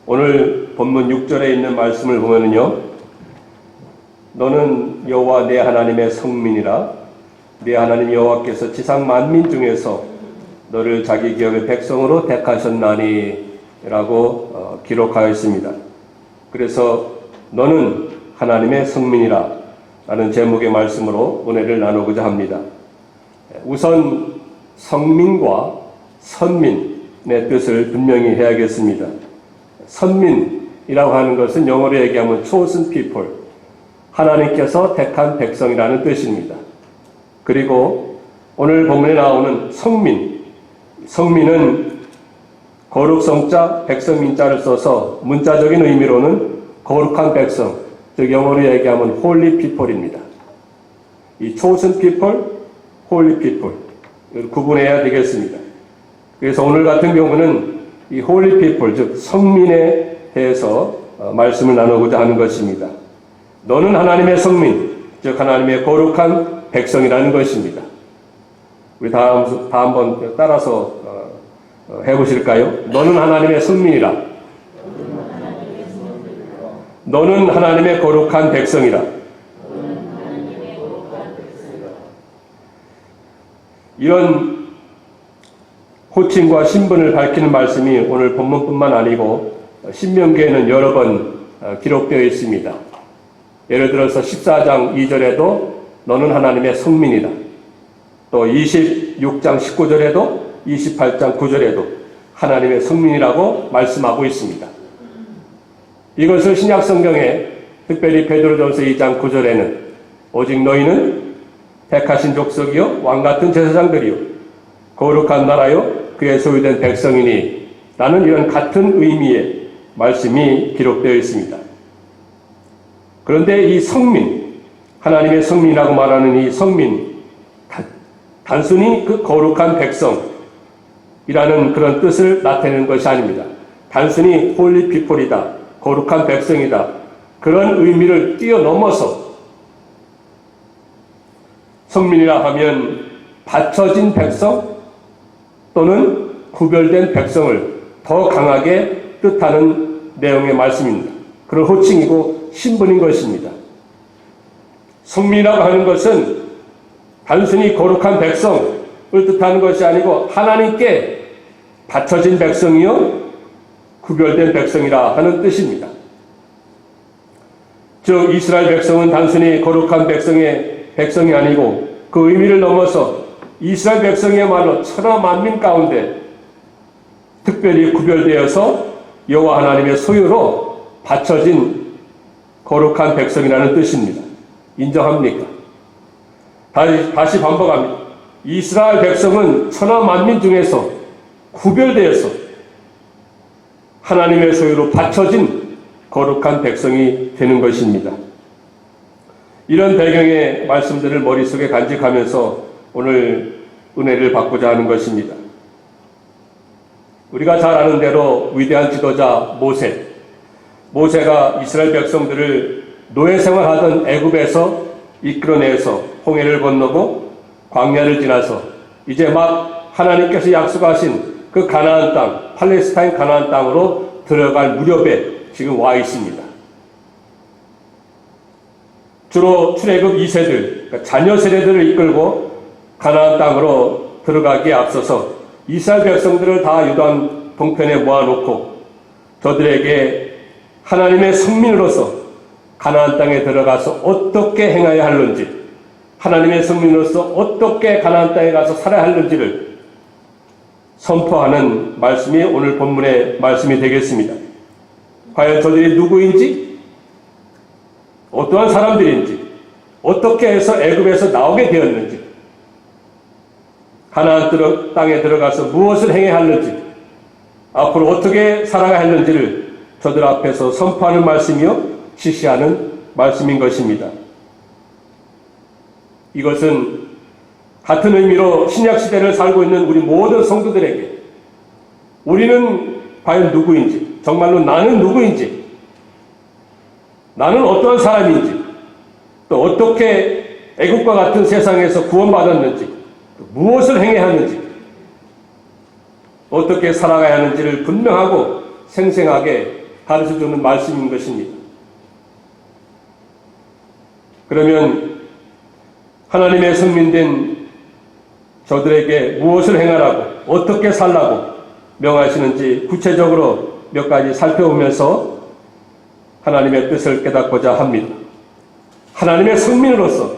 오늘 본문 6절에 있는 말씀을 보면은요, 너는 여호와 내 하나님의 성민이라. 내 하나님 여호와께서 지상 만민 중에서 너를 자기 기업의 백성으로 택하셨나니 라고 기록하였습니다. 그래서 너는 하나님의 성민이라 라는 제목의 말씀으로 은혜를 나누고자 합니다. 우선 성민과 선민의 뜻을 분명히 해야겠습니다. 선민이라고 하는 것은 영어로 얘기하면 chosen people, 하나님께서 택한 백성이라는 뜻입니다. 그리고 오늘 본문에 나오는 성민은 거룩성자, 백성민자를 써서 문자적인 의미로는 거룩한 백성, 즉 영어로 얘기하면 holy people입니다. 이 chosen people, holy people 이걸 구분해야 되겠습니다. 그래서 오늘 같은 경우는 이 holy people, 즉 성민에 대해서 말씀을 나누고자 하는 것입니다. 너는 하나님의 성민, 즉 하나님의 거룩한 백성이라는 것입니다. 우리 다 한번 따라서 해보실까요? 너는 하나님의 성민이라. 너는 하나님의 거룩한 백성이라. 이런 호칭과 신분을 밝히는 말씀이 오늘 본문뿐만 아니고 신명기에는 여러 번 기록되어 있습니다. 예를 들어서 14장 2절에도 너는 하나님의 성민이다. 또 26장 19절에도 28장 9절에도 하나님의 성민이라고 말씀하고 있습니다. 이것을 신약성경에 특별히 베드로전서 2장 9절에는 오직 너희는 택하신 족속이요 왕같은 제사장들이요 거룩한 나라요 그의 소유된 백성이니 라는 이런 같은 의미의 말씀이 기록되어 있습니다. 그런데 이 성민, 하나님의 성민이라고 말하는 이 성민, 단순히 그 거룩한 백성이라는 그런 뜻을 나타내는 것이 아닙니다. 단순히 홀리 피플이다, 거룩한 백성이다, 그런 의미를 뛰어넘어서 성민이라 하면 바쳐진 백성 또는 구별된 백성을 더 강하게 뜻하는 내용의 말씀입니다. 그런 호칭이고 신분인 것입니다. 성민이라고 하는 것은 단순히 거룩한 백성을 뜻하는 것이 아니고 하나님께 바쳐진 백성이요 구별된 백성이라 하는 뜻입니다. 즉 이스라엘 백성은 단순히 거룩한 백성이 아니고 그 의미를 넘어서 이스라엘 백성이야말로 천하 만민 가운데 특별히 구별되어서 여호와 하나님의 소유로 바쳐진 거룩한 백성이라는 뜻입니다. 인정합니까? 다시 반복합니다. 이스라엘 백성은 천하 만민 중에서 구별되어서 하나님의 소유로 바쳐진 거룩한 백성이 되는 것입니다. 이런 배경의 말씀들을 머릿속에 간직하면서 오늘 은혜를 받고자 하는 것입니다. 우리가 잘 아는 대로 위대한 지도자 모세가 이스라엘 백성들을 노예 생활하던 애굽에서 이끌어내서 홍해를 건너고 광야를 지나서 이제 막 하나님께서 약속하신 그 가나안 땅, 팔레스타인 가나안 땅으로 들어갈 무렵에 지금 와 있습니다. 주로 출애굽 2세들, 그러니까 자녀 세대들을 이끌고 가나안 땅으로 들어가기에 앞서서 이스라엘 백성들을 다 요단 동편에 모아놓고 저들에게 하나님의 성민으로서 가나안 땅에 들어가서 어떻게 행해야 하는지, 하나님의 성민으로서 어떻게 가나안 땅에 가서 살아야 하는지를 선포하는 말씀이 오늘 본문의 말씀이 되겠습니다. 과연 저들이 누구인지, 어떠한 사람들인지, 어떻게 해서 애굽에서 나오게 되었는지, 가나안 땅에 들어가서 무엇을 행해야 하는지, 앞으로 어떻게 살아가야 하는지를 저들 앞에서 선포하는 말씀이요 지시하는 말씀인 것입니다. 이것은 같은 의미로 신약시대를 살고 있는 우리 모든 성도들에게 우리는 과연 누구인지, 정말로 나는 누구인지, 나는 어떠한 사람인지, 또 어떻게 애국과 같은 세상에서 구원받았는지, 또 무엇을 행해야 하는지, 어떻게 살아가야 하는지를 분명하고 생생하게 가르쳐주는 말씀인 것입니다. 그러면 하나님의 성민된 저들에게 무엇을 행하라고, 어떻게 살라고 명하시는지 구체적으로 몇 가지 살펴보면서 하나님의 뜻을 깨닫고자 합니다. 하나님의 성민으로서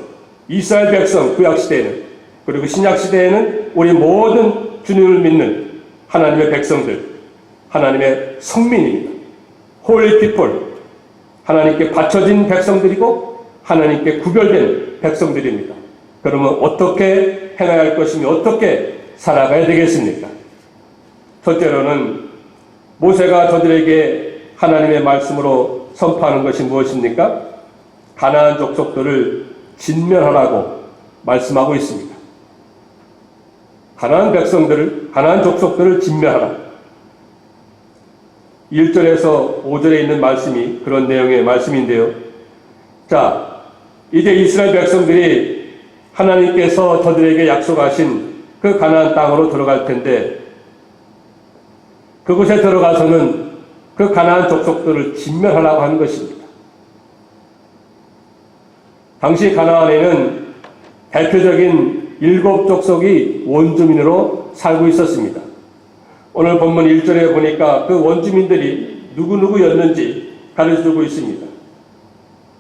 이스라엘 백성, 구약시대에는, 그리고 신약시대에는 우리 모든 주님을 믿는 하나님의 백성들, 하나님의 성민입니다. 홀리 피플, 하나님께 바쳐진 백성들이고 하나님께 구별된 백성들입니다. 그러면 어떻게 행해야 할 것이며 어떻게 살아가야 되겠습니까? 첫째로는 모세가 저들에게 하나님의 말씀으로 선포하는 것이 무엇입니까? 가나안 족속들을 진멸하라고 말씀하고 있습니다. 가나안 백성들을, 가나안 족속들을 진멸하라. 1절에서 5절에 있는 말씀이 그런 내용의 말씀인데요. 자, 이제 이스라엘 백성들이 하나님께서 저들에게 약속하신 그 가나안 땅으로 들어갈 텐데, 그곳에 들어가서는 그 가나안 족속들을 진멸하라고 하는 것입니다. 당시 가나안에는 대표적인 7 족속이 원주민으로 살고 있었습니다. 오늘 본문 1절에 보니까 그 원주민들이 누구누구였는지 가르쳐주고 있습니다.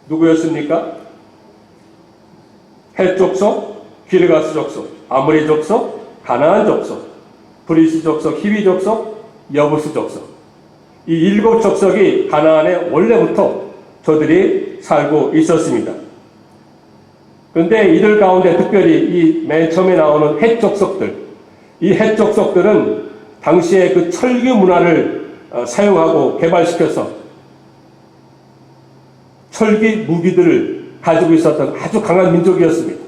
누구였습니까? 헷 족속, 기르가스 족속, 아모리 족속, 가나안 족속, 브리스 족속, 히위 족속, 여부스 족속. 이 7 족속이 가나안에 원래부터 저들이 살고 있었습니다. 그런데 이들 가운데 특별히 이 맨 처음에 나오는 헷 족속들, 이 헷 족속들은 당시에 그 철기 문화를 사용하고 개발시켜서 철기 무기들을 가지고 있었던 아주 강한 민족이었습니다.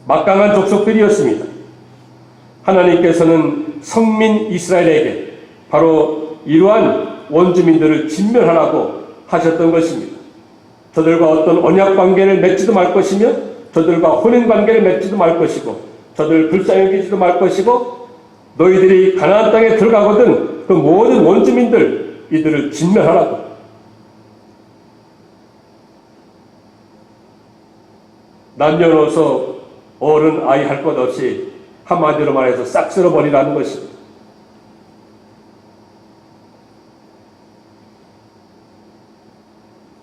막강한 족속들이었습니다. 하나님께서는 성민 이스라엘에게 바로 이러한 원주민들을 진멸하라고 하셨던 것입니다. 저들과 어떤 언약 관계를 맺지도 말 것이며 저들과 혼인 관계를 맺지도 말 것이고 저들을 불쌍히 여기지도 말 것이고 너희들이 가나안 땅에 들어가거든 그 모든 원주민들 이들을 진멸하라고. 남녀노소 어른 아이 할 것 없이 한마디로 말해서 싹 쓸어버리라는 것입니다.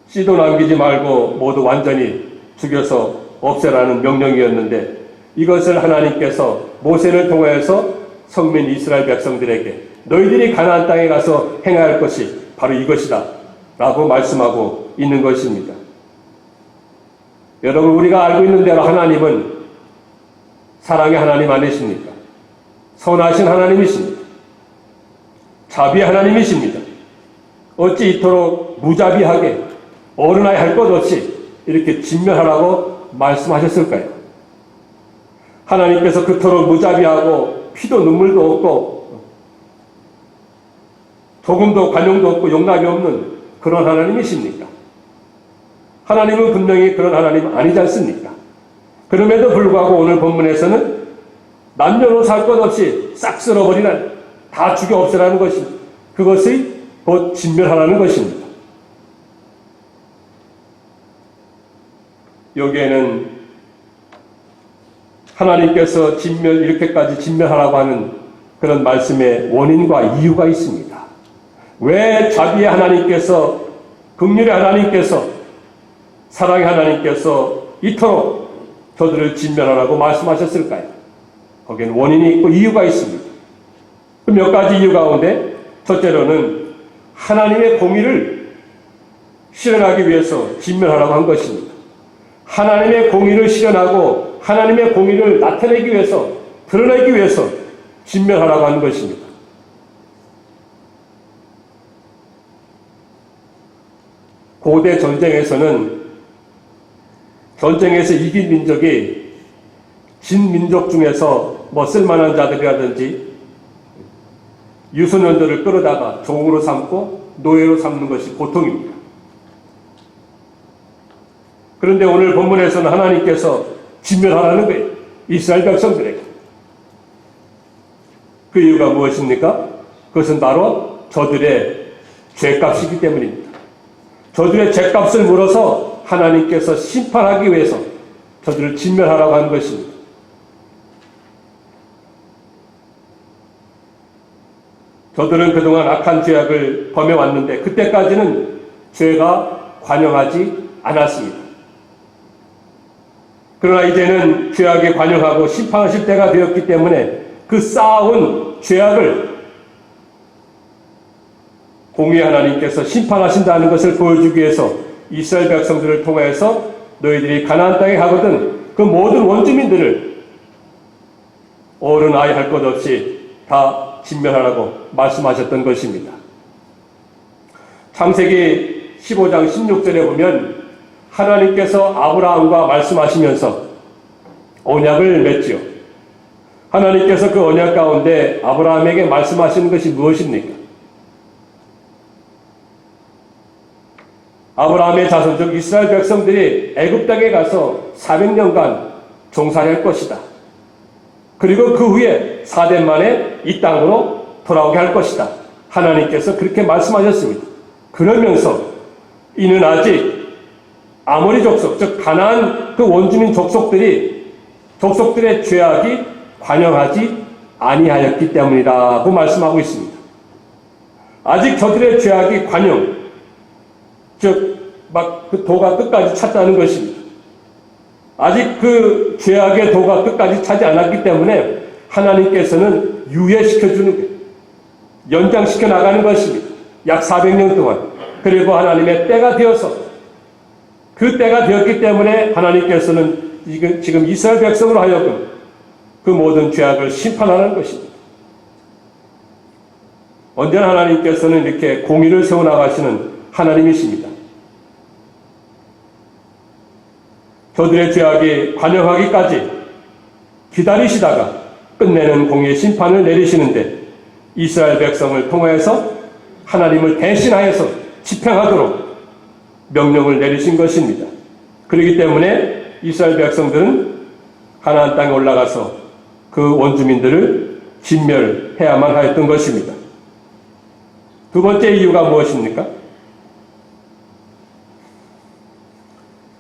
씨도 남기지 말고 모두 완전히 죽여서 없애라는 명령이었는데 이것을 하나님께서 모세를 통하여서 성민 이스라엘 백성들에게 너희들이 가나안 땅에 가서 행해야 할 것이 바로 이것이다 라고 말씀하고 있는 것입니다. 여러분, 우리가 알고 있는 대로 하나님은 사랑의 하나님 아니십니까? 선하신 하나님이십니다. 자비의 하나님이십니다. 어찌 이토록 무자비하게 어른아이 할 것 없이 이렇게 진멸하라고 말씀하셨을까요? 하나님께서 그토록 무자비하고 피도 눈물도 없고 조금도 관용도 없고 용납이 없는 그런 하나님이십니까? 하나님은 분명히 그런 하나님 아니지 않습니까? 그럼에도 불구하고 오늘 본문에서는 남녀노소 할 것 없이 싹 쓸어버리는, 다 죽여 없애라는 것입니다. 그것이 곧 진멸하라는 것입니다. 여기에는 하나님께서 이렇게까지 진멸하라고 하는 그런 말씀의 원인과 이유가 있습니다. 왜 자비의 하나님께서, 긍휼의 하나님께서, 사랑의 하나님께서 이토록 저들을 진멸하라고 말씀하셨을까요? 거기에는 원인이 있고 이유가 있습니다. 그 몇 가지 이유 가운데 첫째로는 하나님의 공의를 실현하기 위해서 진멸하라고 한 것입니다. 하나님의 공의를 실현하고 하나님의 공의를 나타내기 위해서, 드러내기 위해서 진멸하라고 하는 것입니다. 고대 전쟁에서는 전쟁에서 이긴 민족이 진 민족 중에서 쓸만한 자들이라든지 유소년들을 끌어다가 종으로 삼고 노예로 삼는 것이 보통입니다. 그런데 오늘 본문에서는 하나님께서 진멸하라는 거예요. 이스라엘 백성들에게. 그 이유가 무엇입니까? 그것은 바로 저들의 죄값이기 때문입니다. 저들의 죄값을 물어서 하나님께서 심판하기 위해서 저들을 진멸하라고 하는 것입니다. 저들은 그동안 악한 죄악을 범해왔는데 그때까지는 죄가 관영하지 않았습니다. 그러나 이제는 죄악에 관영하고 심판하실 때가 되었기 때문에 그 쌓아온 죄악을 공의 하나님께서 심판하신다는 것을 보여주기 위해서 이스라엘 백성들을 통해서 너희들이 가나안 땅에 가거든 그 모든 원주민들을 어른 아이 할 것 없이 다 진멸하라고 말씀하셨던 것입니다. 창세기 15장 16절에 보면 하나님께서 아브라함과 말씀하시면서 언약을 맺지요. 하나님께서 그 언약 가운데 아브라함에게 말씀하시는 것이 무엇입니까? 아브라함의 자손 즉 이스라엘 백성들이 애굽 땅에 가서 400년간 종살이할 것이다. 그리고 그 후에 4대 만에 이 땅으로 돌아오게 할 것이다. 하나님께서 그렇게 말씀하셨습니다. 그러면서 이는 아직 아모리 족속 즉 가나안 그 원주민 족속들의 죄악이 관영하지 아니하였기 때문이라고 말씀하고 있습니다. 아직 저들의 죄악이 관영 즉 막 그 도가 끝까지 찼다는 것입니다. 아직 그 죄악의 도가 끝까지 차지 않았기 때문에 하나님께서는 유예시켜주는 거예요. 연장시켜 나가는 것입니다. 약 400년 동안. 그리고 하나님의 때가 되어서 그 때가 되었기 때문에 하나님께서는 지금 이스라엘 백성으로 하여금 그 모든 죄악을 심판하는 것입니다. 언제나 하나님께서는 이렇게 공의를 세워나가시는 하나님이십니다. 저들의 죄악이 관영하기까지 기다리시다가 끝내는 공의의 심판을 내리시는데 이스라엘 백성을 통해서 하나님을 대신하여서 집행하도록 명령을 내리신 것입니다. 그렇기 때문에 이스라엘 백성들은 가나안 땅에 올라가서 그 원주민들을 진멸해야만 하였던 것입니다. 두 번째 이유가 무엇입니까?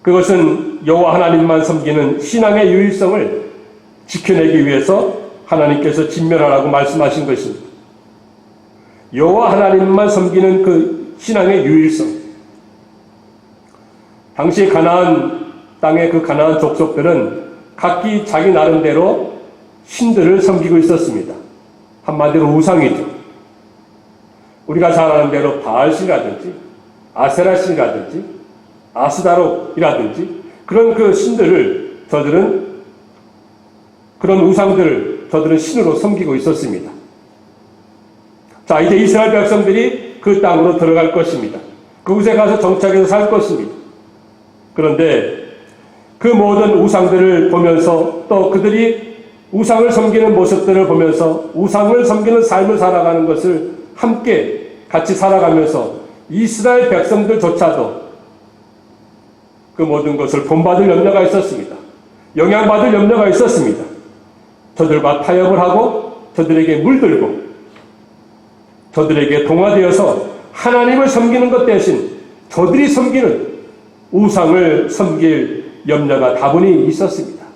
그것은 여호와 하나님만 섬기는 신앙의 유일성을 지켜내기 위해서 하나님께서 진멸하라고 말씀하신 것입니다. 여호와 하나님만 섬기는 그 신앙의 유일성. 당시 가나안 땅의 그 가나안 족속들은 각기 자기 나름대로 신들을 섬기고 있었습니다. 한마디로 우상이죠. 우리가 잘 아는 대로 바알신이라든지 아세라신이라든지 아스다롯이라든지 그런 그 신들을 그런 우상들을 저들은 신으로 섬기고 있었습니다. 자, 이제 이스라엘 백성들이 그 땅으로 들어갈 것입니다. 그곳에 가서 정착해서 살 것입니다. 그런데 그 모든 우상들을 보면서 또 그들이 우상을 섬기는 모습들을 보면서 우상을 섬기는 삶을 살아가는 것을 함께 같이 살아가면서 이스라엘 백성들조차도 그 모든 것을 본받을 염려가 있었습니다. 영향받을 염려가 있었습니다. 저들과 타협을 하고 저들에게 물들고 저들에게 동화되어서 하나님을 섬기는 것 대신 저들이 섬기는 우상을 섬길 염려가 다분히 있었습니다.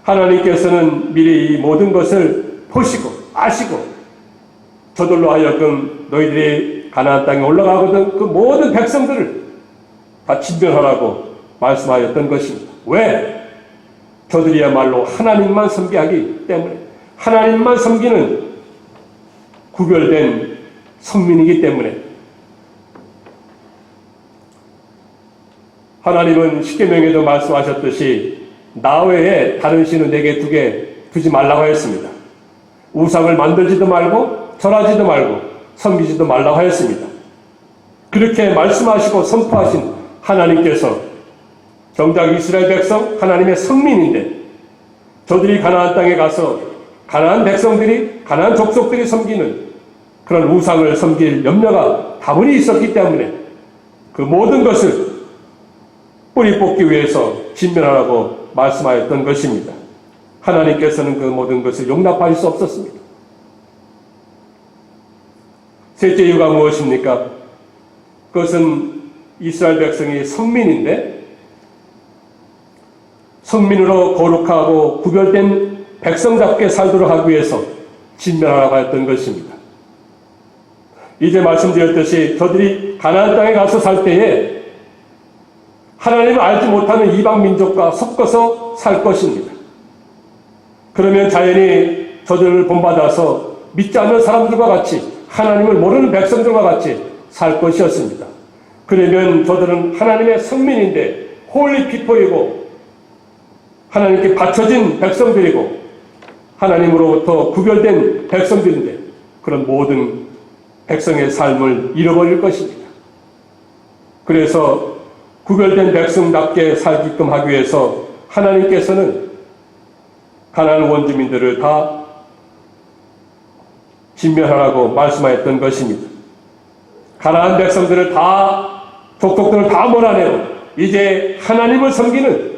하나님께서는 미리 이 모든 것을 보시고 아시고 저들로 하여금 너희들이 가나안 땅에 올라가거든 그 모든 백성들을 다 진멸하라고 말씀하였던 것입니다. 왜? 저들이야말로 하나님만 섬기기 때문에 하나님만 섬기는 구별된 선민이기 때문에 하나님은 십계명에도 말씀하셨듯이 나 외에 다른 신은 내게 두지 말라고 하였습니다. 우상을 만들지도 말고 절하지도 말고 섬기지도 말라고 하였습니다. 그렇게 말씀하시고 선포하신 하나님께서 정작 이스라엘 백성 하나님의 성민인데 저들이 가나안 땅에 가서 가나안 백성들이 가나안 족속들이 섬기는 그런 우상을 섬길 염려가 다분히 있었기 때문에 그 모든 것을 뿌리 뽑기 위해서 진멸하라고 말씀하였던 것입니다. 하나님께서는 그 모든 것을 용납할 수 없었습니다. 셋째 이유가 무엇입니까? 그것은 이스라엘 백성이 성민인데 성민으로 거룩하고 구별된 백성답게 살도록 하기 위해서 진멸하라고 했던 것입니다. 이제 말씀드렸듯이 저들이 가나안 땅에 가서 살 때에 하나님을 알지 못하는 이방 민족과 섞어서 살 것입니다. 그러면 자연히 저들을 본받아서 믿지 않는 사람들과 같이 하나님을 모르는 백성들과 같이 살 것이었습니다. 그러면 저들은 하나님의 성민인데 홀리 피플이고 하나님께 바쳐진 백성들이고 하나님으로부터 구별된 백성들인데 그런 모든 백성의 삶을 잃어버릴 것입니다. 그래서 구별된 백성답게 살게끔 하기 위해서 하나님께서는 가나안 원주민들을 다 진멸하라고 말씀하였던 것입니다. 가나안 백성들을 다 족속들을 다 몰아내고 이제 하나님을 섬기는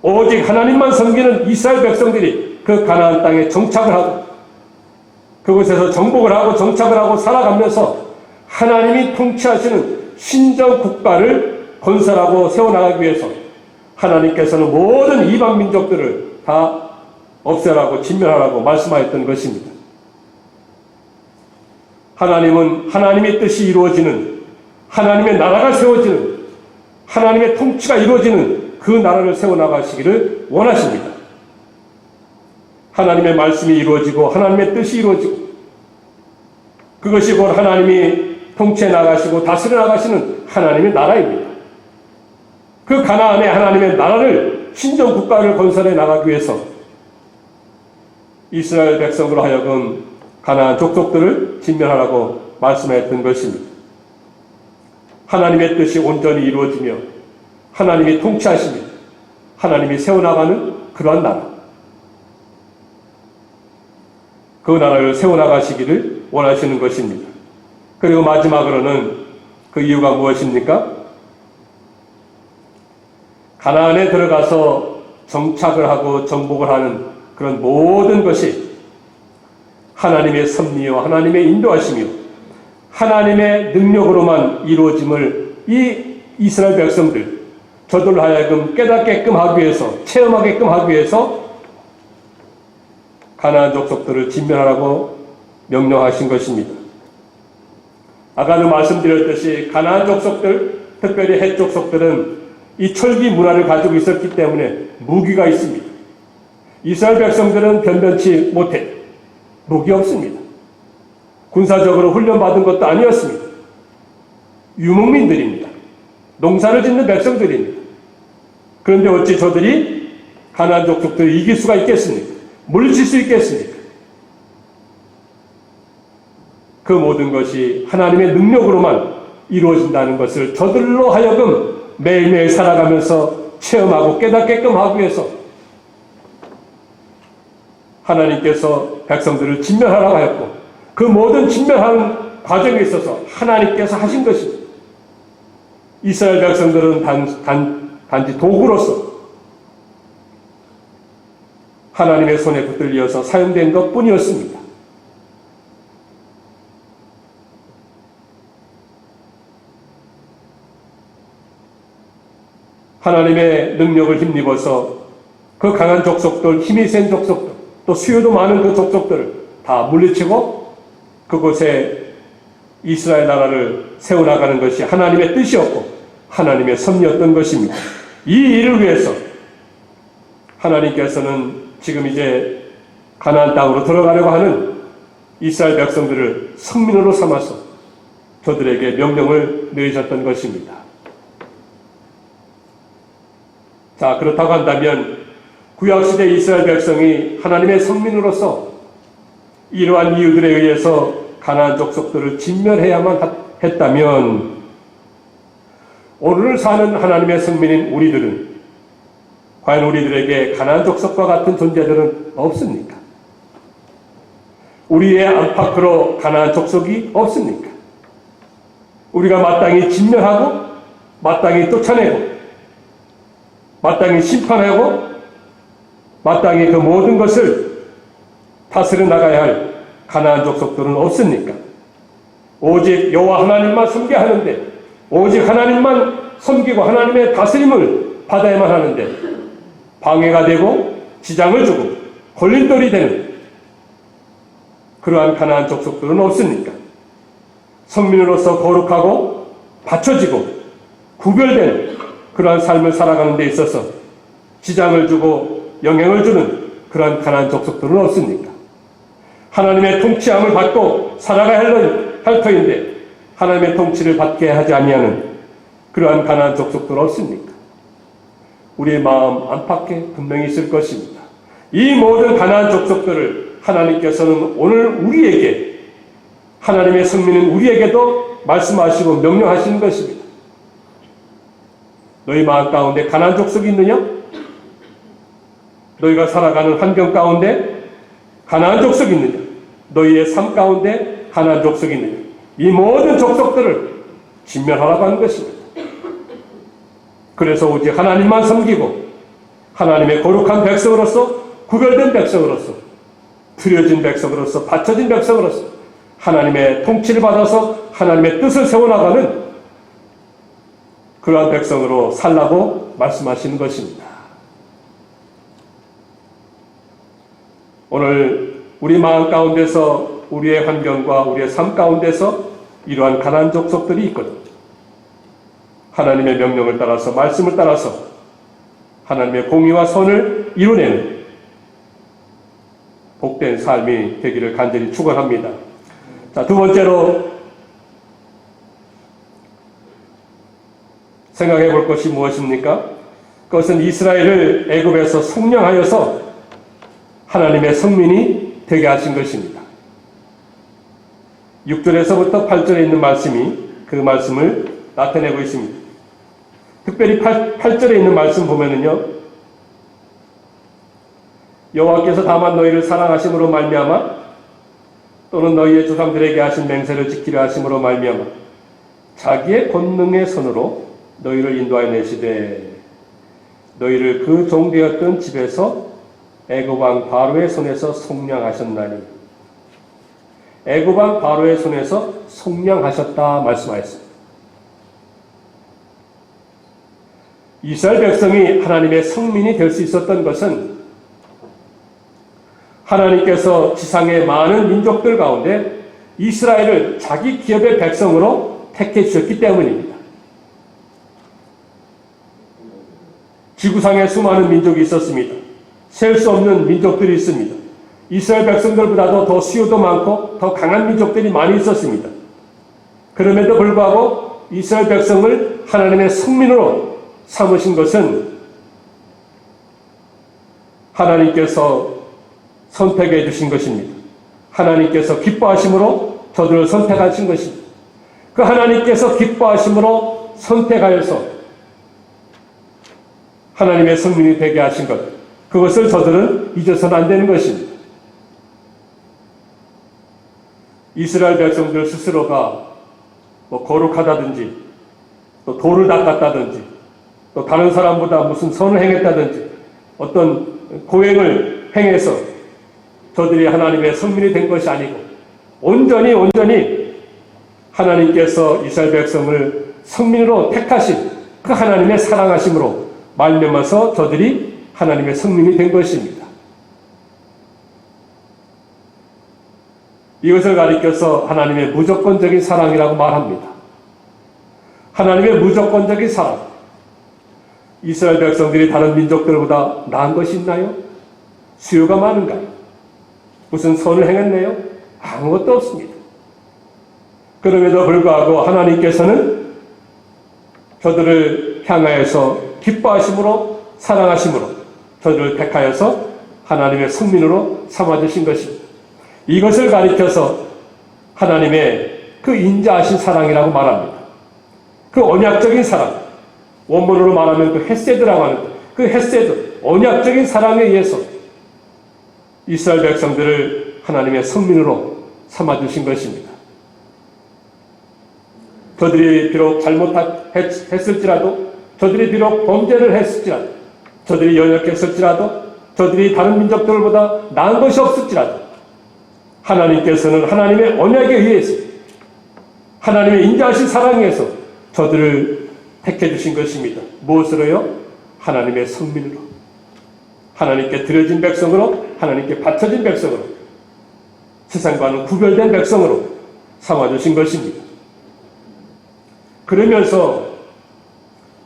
오직 하나님만 섬기는 이스라엘 백성들이 그 가나안 땅에 정착을 하고 그곳에서 정복을 하고 정착을 하고 살아가면서 하나님이 통치하시는 신정 국가를 건설하고 세워나가기 위해서 하나님께서는 모든 이방 민족들을 다 없애라고 진멸하라고 말씀하였던 것입니다. 하나님은 하나님의 뜻이 이루어지는 하나님의 나라가 세워지는 하나님의 통치가 이루어지는 그 나라를 세워나가시기를 원하십니다. 하나님의 말씀이 이루어지고 하나님의 뜻이 이루어지고 그것이 곧 하나님이 통치해 나가시고 다스려 나가시는 하나님의 나라입니다. 그 가나안의 하나님의 나라를 신정 국가를 건설해 나가기 위해서 이스라엘 백성으로 하여금 가나안 족속들을 진멸하라고 말씀했던 것입니다. 하나님의 뜻이 온전히 이루어지며 하나님이 통치하시며 하나님이 세워나가는 그러한 나라 그 나라를 세워나가시기를 원하시는 것입니다. 그리고 마지막으로는 그 이유가 무엇입니까? 가나안에 들어가서 정착을 하고 정복을 하는 그런 모든 것이 하나님의 섭리와 하나님의 인도하심이요 하나님의 능력으로만 이루어짐을 이 이스라엘 백성들 저들로 하여금 깨닫게끔 하기 위해서 체험하게끔 하기 위해서 가나안 족속들을 진멸하라고 명령하신 것입니다. 아까도 말씀드렸듯이 가나안 족속들 특별히 헷 족속들은 이 철기 문화를 가지고 있었기 때문에 무기가 있습니다. 이스라엘 백성들은 변변치 못해 무기 없습니다. 군사적으로 훈련받은 것도 아니었습니다. 유목민들입니다. 농사를 짓는 백성들입니다. 그런데 어찌 저들이 가나안 족속들을 이길 수가 있겠습니까? 물리칠 수 있겠습니까? 그 모든 것이 하나님의 능력으로만 이루어진다는 것을 저들로 하여금 매일매일 살아가면서 체험하고 깨닫게끔 하기 위해서 하나님께서 백성들을 진멸하라고 하였고 그 모든 진멸하는 과정에 있어서 하나님께서 하신 것입니다. 이스라엘 백성들은 단지 도구로서 하나님의 손에 붙들려서 사용된 것뿐이었습니다. 하나님의 능력을 힘입어서 그 강한 족속들, 힘이 센 족속들, 또 수요도 많은 그 족속들을 다 물리치고 그곳에 이스라엘 나라를 세워나가는 것이 하나님의 뜻이었고 하나님의 섭리였던 것입니다. 이 일을 위해서 하나님께서는 지금 이제 가나안 땅으로 들어가려고 하는 이스라엘 백성들을 성민으로 삼아서 저들에게 명령을 내리셨던 것입니다. 자, 그렇다고 한다면 구약시대 이스라엘 백성이 하나님의 성민으로서 이러한 이유들에 의해서 가나안 족속들을 진멸해야만 했다면 오늘을 사는 하나님의 성민인 우리들은 과연 우리들에게 가나안 족속과 같은 존재들은 없습니까? 우리의 안팎으로 가나안 족속이 없습니까? 우리가 마땅히 진멸하고 마땅히 쫓아내고 마땅히 심판하고 마땅히 그 모든 것을 다스려 나가야 할 가나안 족속들은 없습니까? 오직 여호와 하나님만 섬겨야 하는데, 오직 하나님만 섬기고 하나님의 다스림을 받아야만 하는데 방해가 되고 지장을 주고 걸림돌이 되는 그러한 가나안 족속들은 없습니까? 성민으로서 거룩하고 받쳐지고 구별되는 그러한 삶을 살아가는 데 있어서 지장을 주고 영향을 주는 그러한 가나안 족속들은 없습니까? 하나님의 통치함을 받고 살아가야 할 터인데 하나님의 통치를 받게 하지 아니하는 그러한 가나안 족속들 없습니까? 우리의 마음 안팎에 분명히 있을 것입니다. 이 모든 가나안 족속들을 하나님께서는 오늘 우리에게, 하나님의 성민은 우리에게도 말씀하시고 명령하시는 것입니다. 너희 마음 가운데 가나안 족속이 있느냐? 너희가 살아가는 환경 가운데 가나안 족속이 있느냐? 너희의 삶 가운데 가나안 족속이 있느냐? 이 모든 족속들을 진멸하라고 하는 것입니다. 그래서 오직 하나님만 섬기고 하나님의 거룩한 백성으로서, 구별된 백성으로서, 드려진 백성으로서, 바쳐진 백성으로서 하나님의 통치를 받아서 하나님의 뜻을 세워나가는 그러한 백성으로 살라고 말씀하시는 것입니다. 오늘 우리 마음 가운데서, 우리의 환경과 우리의 삶 가운데서 이러한 가나안 족속들이 있거든요. 하나님의 명령을 따라서, 말씀을 따라서 하나님의 공의와 선을 이루내는 복된 삶이 되기를 간절히 축원합니다. 자, 두 번째로 생각해 볼 것이 무엇입니까? 그것은 이스라엘을 애굽에서 속량하여서 하나님의 성민이 되게 하신 것입니다. 6절에서부터 8절에 있는 말씀이 그 말씀을 나타내고 있습니다. 특별히 8절에 있는 말씀 보면은요, 여호와께서 다만 너희를 사랑하심으로 말미암아 또는 너희의 조상들에게 하신 맹세를 지키려 하심으로 말미암아 자기의 권능의 손으로 너희를 인도하여 내시되 너희를 그 종되었던 집에서 애굽 왕 바로의 손에서 속량하셨나니, 애굽 왕 바로의 손에서 속량하셨다 말씀하였습니다. 이스라엘 백성이 하나님의 성민이 될 수 있었던 것은 하나님께서 지상의 많은 민족들 가운데 이스라엘을 자기 기업의 백성으로 택해 주셨기 때문입니다. 지구상에 수많은 민족이 있었습니다. 셀 수 없는 민족들이 있습니다. 이스라엘 백성들보다도 더 수요도 많고 더 강한 민족들이 많이 있었습니다. 그럼에도 불구하고 이스라엘 백성을 하나님의 성민으로 삼으신 것은 하나님께서 선택해 주신 것입니다. 하나님께서 기뻐하심으로 저들을 선택하신 것입니다. 그 하나님께서 기뻐하심으로 선택하여서 하나님의 성민이 되게 하신 것, 그것을 저들은 잊어서는 안 되는 것입니다. 이스라엘 백성들 스스로가 거룩하다든지 또 돌을 닦았다든지 또 다른 사람보다 무슨 선을 행했다든지 어떤 고행을 행해서 저들이 하나님의 성민이 된 것이 아니고 온전히 하나님께서 이스라엘 백성을 성민으로 택하신 그 하나님의 사랑하심으로 말미암아서 저들이 하나님의 성민이 된 것입니다. 이것을 가리켜서 하나님의 무조건적인 사랑이라고 말합니다. 하나님의 무조건적인 사랑. 이스라엘 백성들이 다른 민족들보다 나은 것이 있나요? 수요가 많은가요? 무슨 선을 행했나요? 아무것도 없습니다. 그럼에도 불구하고 하나님께서는 저들을 향하여서 기뻐하심으로, 사랑하심으로 저들을 택하여서 하나님의 성민으로 삼아주신 것입니다. 이것을 가리켜서 하나님의 그 인자하신 사랑이라고 말합니다. 그 언약적인 사랑, 원문으로 말하면 그 헤세드라고 하는 그 헤세드, 언약적인 사랑에 의해서 이스라엘 백성들을 하나님의 성민으로 삼아주신 것입니다. 저들이 비록 잘못했을지라도, 저들이 비록 범죄를 했을지라도, 저들이 연약했을지라도, 저들이 다른 민족들보다 나은 것이 없을지라도 하나님께서는 하나님의 언약에 의해서 하나님의 인자하신 사랑에서 저들을 택해 주신 것입니다. 무엇으로요? 하나님의 성민으로, 하나님께 드려진 백성으로, 하나님께 바쳐진 백성으로, 세상과는 구별된 백성으로 삼아주신 것입니다. 그러면서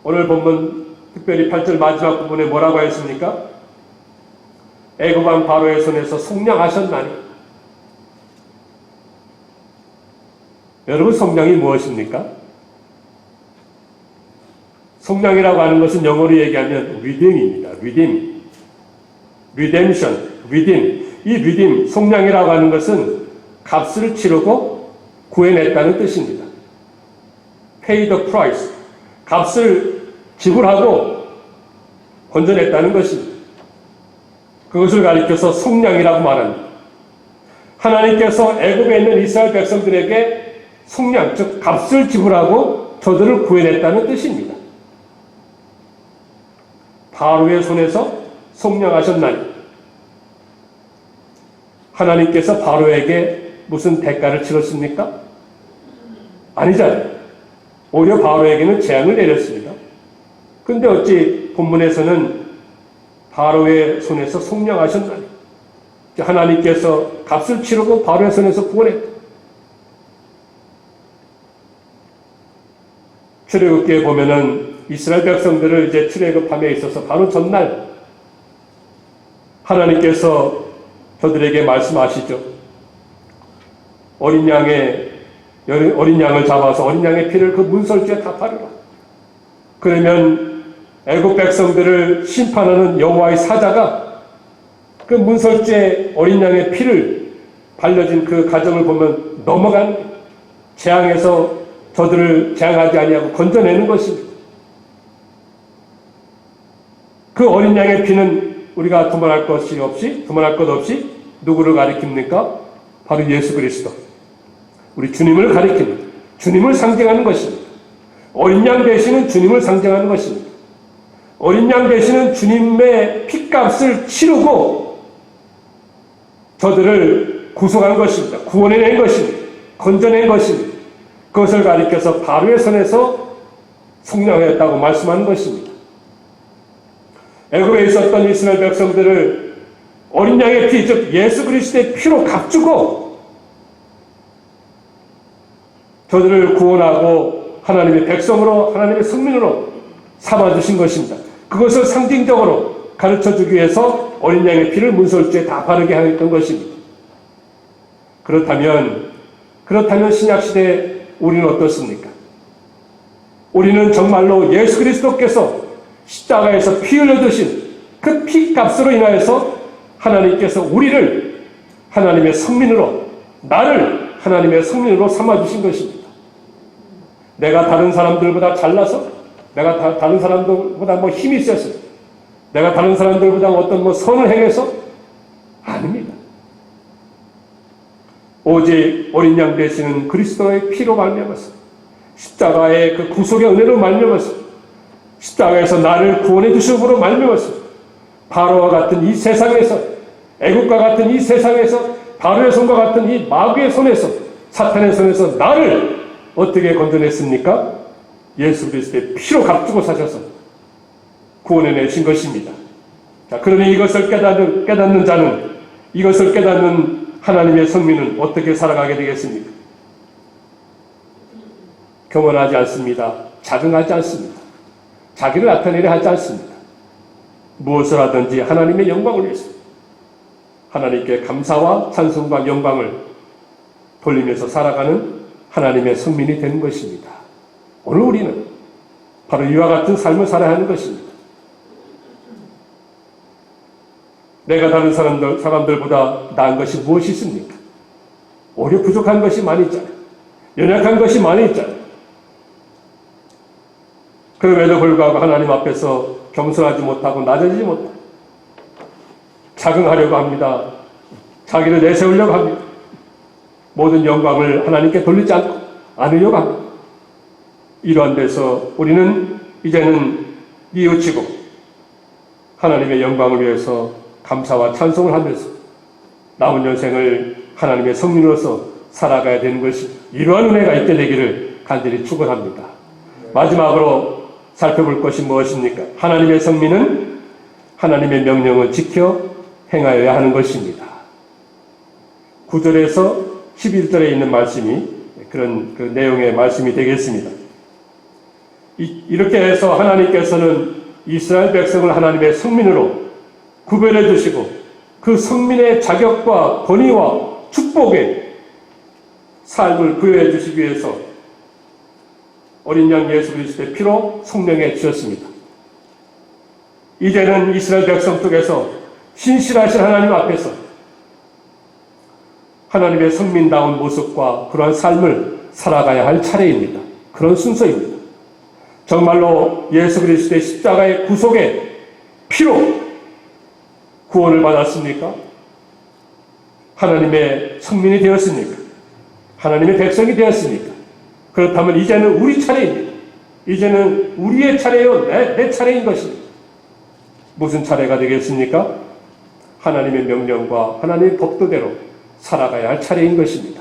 오늘 본문 특별히 8절 마지막 부분에 뭐라고 했습니까? 애굽왕 바로의 손에서 속량하셨나니. 여러분, 속량이 무엇입니까? 속량이라고 하는 것은 영어로 얘기하면 redeem입니다. redeem. 이 redeem, 속량이라고 하는 것은 값을 치르고 구해냈다는 뜻입니다. pay the price, 값을 지불하고 건져냈다는 것입니다. 그것을 가리켜서 속량이라고 말합니다. 하나님께서 애굽에 있는 이스라엘 백성들에게 속량, 즉 값을 지불하고 저들을 구해냈다는 뜻입니다. 바로의 손에서 속량하셨나니. 하나님께서 바로에게 무슨 대가를 치렀습니까? 아니잖아요. 오히려 바로에게는 재앙을 내렸습니다. 근데 어찌 본문에서는 바로의 손에서 속량하셨나니. 하나님께서 값을 치르고 바로의 손에서 구원했다. 출애굽기에 보면은 이스라엘 백성들을 이제 출애굽함에 있어서 바로 전날 하나님께서 저들에게 말씀하시죠. 어린 양을 잡아서 어린 양의 피를 그 문설주에 다 바르라. 그러면 애굽 백성들을 심판하는 여호와의 사자가 그 문설주에 어린 양의 피를 발려진 그 가정을 보면 넘어간 재앙에서 저들을 재앙하지 아니하고 건져내는 것입니다. 그 어린 양의 피는 우리가 두말할 것 없이 누구를 가리킵니까? 바로 예수 그리스도, 우리 주님을 가리킵니다. 주님을 상징하는 것입니다. 어린 양 되시는 주님을 상징하는 것입니다. 어린 양 되시는 주님의 핏값을 치르고 저들을 구속한 것입니다. 구원해낸 것입니다. 건져낸 것입니다. 그것을 가리켜서 바로의 손에서 속량하였다고 말씀하는 것입니다. 애굽에 있었던 이스라엘 백성들을 어린 양의 피, 즉 예수 그리스도의 피로 값주고 저들을 구원하고 하나님의 백성으로, 하나님의 성민으로 삼아주신 것입니다. 그것을 상징적으로 가르쳐주기 위해서 어린 양의 피를 문설주에 다 바르게 하였던 것입니다. 그렇다면 신약시대에 우리는 어떻습니까? 우리는 정말로 예수 그리스도께서 십자가에서 피 흘려주신 그 피값으로 인하여서 하나님께서 우리를 하나님의 성민으로, 나를 하나님의 성민으로 삼아주신 것입니다. 내가 다른 사람들보다 잘나서, 내가 다른 사람들보다 힘이 있어서, 내가 다른 사람들보다 어떤 선을 행해서 아닙니다. 오직 어린 양 되시는 그리스도의 피로 말미암아서, 십자가의 그 구속의 은혜로 말미암아서, 십자가에서 나를 구원해 주심으로 말미암아서 바로와 같은 이 세상에서, 애국과 같은 이 세상에서, 바로의 손과 같은 이 마귀의 손에서, 사탄의 손에서 나를 어떻게 건져냈습니까? 예수 그리스도의 피로 값주고 사셔서 구원해내신 것입니다. 자, 그러니 이것을 깨닫는 자는, 이것을 깨닫는 하나님의 성민은 어떻게 살아가게 되겠습니까? 교만하지 않습니다. 자긍하지 않습니다. 자기를 나타내려 하지 않습니다. 무엇을 하든지 하나님의 영광을 위해서 하나님께 감사와 찬송과 영광을 돌리면서 살아가는 하나님의 성민이 되는 것입니다. 오늘 우리는 바로 이와 같은 삶을 살아야 하는 것입니다. 내가 다른 사람들보다 나은 것이 무엇이 있습니까? 오히려 부족한 것이 많이 있잖아요. 연약한 것이 많이 있잖아요. 그럼에도 불구하고 하나님 앞에서 겸손하지 못하고 낮아지지 못하고 자긍하려고 합니다. 자기를 내세우려고 합니다. 모든 영광을 하나님께 돌리지 않으려고 합니다. 이러한 데서 우리는 이제는 뉘우치고 하나님의 영광을 위해서 감사와 찬송을 하면서 남은 인생을 하나님의 성민으로서 살아가야 되는 것이 이러한 은혜가 있게 되기를 간절히 축원합니다. 마지막으로 살펴볼 것이 무엇입니까? 하나님의 성민은 하나님의 명령을 지켜 행하여야 하는 것입니다. 9절에서 11절에 있는 말씀이 그런 그 내용의 말씀이 되겠습니다. 이렇게 해서 하나님께서는 이스라엘 백성을 하나님의 성민으로 구별해 주시고 그 성민의 자격과 권위와 축복의 삶을 부여해 주시기 위해서 어린 양 예수 그리스도의 피로 성령해 주셨습니다. 이제는 이스라엘 백성 쪽에서 신실하신 하나님 앞에서 하나님의 성민다운 모습과 그러한 삶을 살아가야 할 차례입니다. 그런 순서입니다. 정말로 예수 그리스도의 십자가의 구속의 피로 구원을 받았습니까? 하나님의 성민이 되었습니까? 하나님의 백성이 되었습니까? 그렇다면 이제는 우리 차례입니다. 이제는 우리의 차례요, 내 차례인 것입니다. 무슨 차례가 되겠습니까? 하나님의 명령과 하나님의 법도대로 살아가야 할 차례인 것입니다.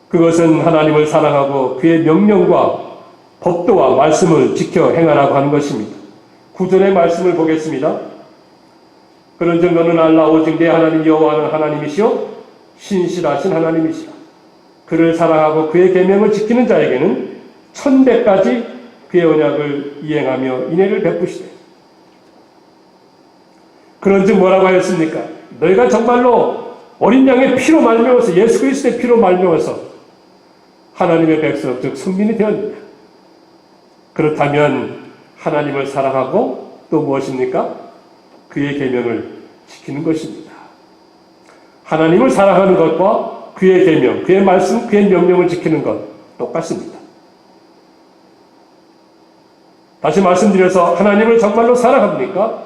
그것은 하나님을 사랑하고 그의 명령과 법도와 말씀을 지켜 행하라고 하는 것입니다. 9절의 말씀을 보겠습니다. 그런즉 너는 알라 오직 내 하나님 여호와는 하나님이시요 신실하신 하나님이시라. 그를 사랑하고 그의 계명을 지키는 자에게는 천대까지 그의 언약을 이행하며 인애를 베푸시되. 그런즉 뭐라고 하였습니까? 너희가 정말로 어린 양의 피로 말미암아서 예수 그리스도의 피로 말미암아서 하나님의 백성 즉 성민이 되었느냐? 그렇다면 하나님을 사랑하고 또 무엇입니까? 그의 계명을 지키는 것입니다. 하나님을 사랑하는 것과 그의 계명, 그의 말씀, 그의 명령을 지키는 것 똑같습니다. 다시 말씀드려서 하나님을 정말로 사랑합니까?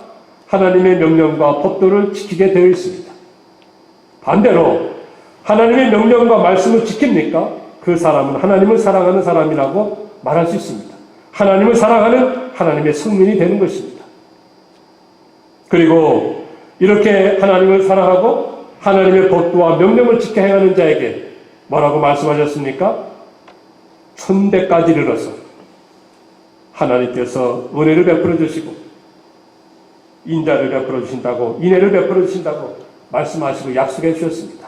하나님의 명령과 법도를 지키게 되어 있습니다. 반대로 하나님의 명령과 말씀을 지킵니까? 그 사람은 하나님을 사랑하는 사람이라고 말할 수 있습니다. 하나님을 사랑하는 하나님의 성민이 되는 것입니다. 그리고 이렇게 하나님을 사랑하고 하나님의 법도와 명령을 지켜 행하는 자에게 뭐라고 말씀하셨습니까? 천대까지 이르러서 하나님께서 은혜를 베풀어 주시고 인자를 베풀어 주신다고 인애를 베풀어 주신다고 말씀하시고 약속해 주셨습니다.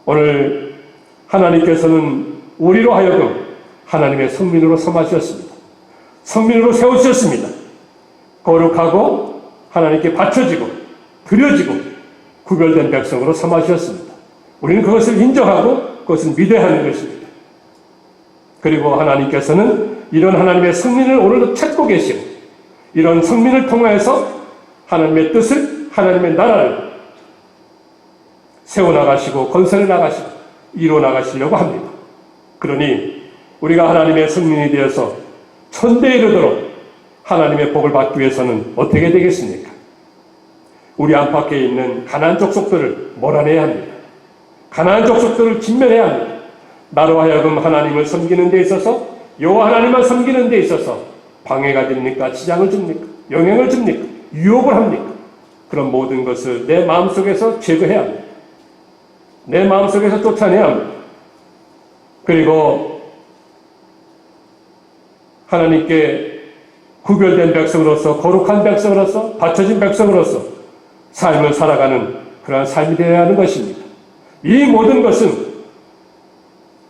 오늘 하나님께서는 우리로 하여금 하나님의 성민으로 삼아주셨습니다. 성민으로 세워주셨습니다. 거룩하고 하나님께 바쳐지고 드려지고 구별된 백성으로 삼아주셨습니다. 우리는 그것을 인정하고 그것을 믿어야 하는 것입니다. 그리고 하나님께서는 이런 하나님의 성민을 오늘도 찾고 계시고 이런 성민을 통하여서 하나님의 뜻을 하나님의 나라를 세워나가시고 건설해 나가시고 이루어 나가시려고 합니다. 그러니 우리가 하나님의 성민이 되어서 천대에 이르도록 하나님의 복을 받기 위해서는 어떻게 되겠습니까? 우리 안팎에 있는 가나안 족속들을 몰아내야 합니다. 가나안 족속들을 진멸해야 합니다. 나로 하여금 하나님을 섬기는 데 있어서 여호와 하나님만 섬기는 데 있어서 방해가 됩니까? 지장을 줍니까? 영향을 줍니까? 유혹을 합니까? 그런 모든 것을 내 마음속에서 제거해야 합니다. 내 마음속에서 쫓아내야 합니다. 그리고 하나님께 구별된 백성으로서 거룩한 백성으로서 바쳐진 백성으로서 삶을 살아가는 그러한 삶이 되어야 하는 것입니다. 이 모든 것은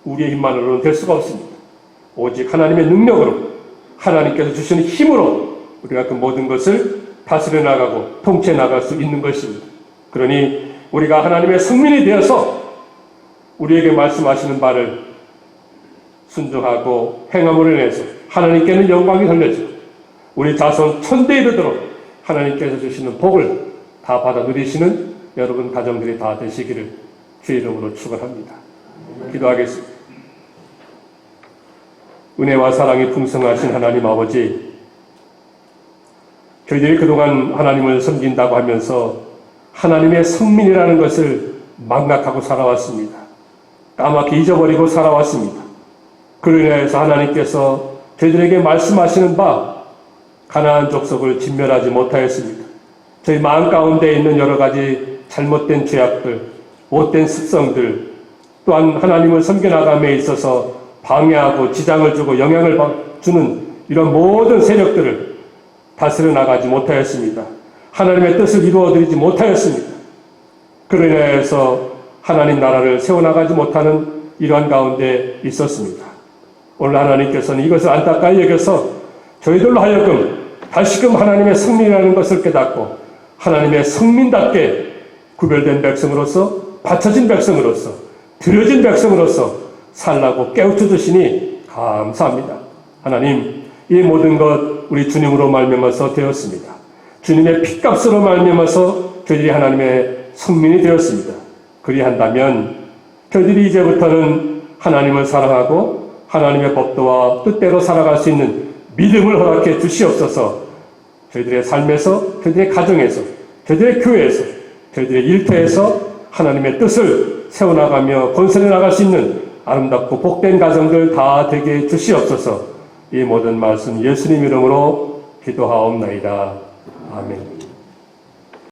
우리의 힘만으로는 될 수가 없습니다. 오직 하나님의 능력으로 하나님께서 주시는 힘으로 우리가 그 모든 것을 다스려 나가고 통치해 나갈 수 있는 것입니다. 그러니 우리가 하나님의 성민이 되어서 우리에게 말씀하시는 바를 순종하고 행함으로 인해서 하나님께는 영광이 돌려지고 우리 자손 천대에 이르도록 하나님께서 주시는 복을 다 받아 누리시는 여러분 가정들이 다 되시기를 주의 이름으로 축원합니다. 기도하겠습니다. 은혜와 사랑이 풍성하신 하나님 아버지, 저희들이 그동안 하나님을 섬긴다고 하면서 하나님의 성민이라는 것을 망각하고 살아왔습니다. 까맣게 잊어버리고 살아왔습니다. 그로 인해서 하나님께서 저희들에게 말씀하시는 바 가나안 족속을 진멸하지 못하였습니다. 저희 마음 가운데 있는 여러 가지 잘못된 죄악들, 못된 습성들, 또한 하나님을 섬겨나감에 있어서 방해하고 지장을 주고 영향을 주는 이런 모든 세력들을 다스려 나가지 못하였습니다. 하나님의 뜻을 이루어드리지 못하였습니다. 그로 인해서 하나님 나라를 세워나가지 못하는 이러한 가운데 있었습니다. 오늘 하나님께서는 이것을 안타까이 여겨서 저희들로 하여금 다시금 하나님의 성민이라는 것을 깨닫고 하나님의 성민답게 구별된 백성으로서, 바쳐진 백성으로서, 드려진 백성으로서 살라고 깨우쳐 주시니 감사합니다. 하나님, 이 모든 것 우리 주님으로 말미암아서 되었습니다. 주님의 핏값으로 말미암아서 저희들이 하나님의 성민이 되었습니다. 그리한다면 저희들이 이제부터는 하나님을 사랑하고 하나님의 법도와 뜻대로 살아갈 수 있는 믿음을 허락해 주시옵소서. 저희들의 삶에서, 저희들의 가정에서, 저희들의 교회에서, 저희들의 일터에서 하나님의 뜻을 세워나가며 건설해 나갈 수 있는 아름답고 복된 가정들 다 되게 해 주시옵소서. 이 모든 말씀 예수님 이름으로 기도하옵나이다. 아멘.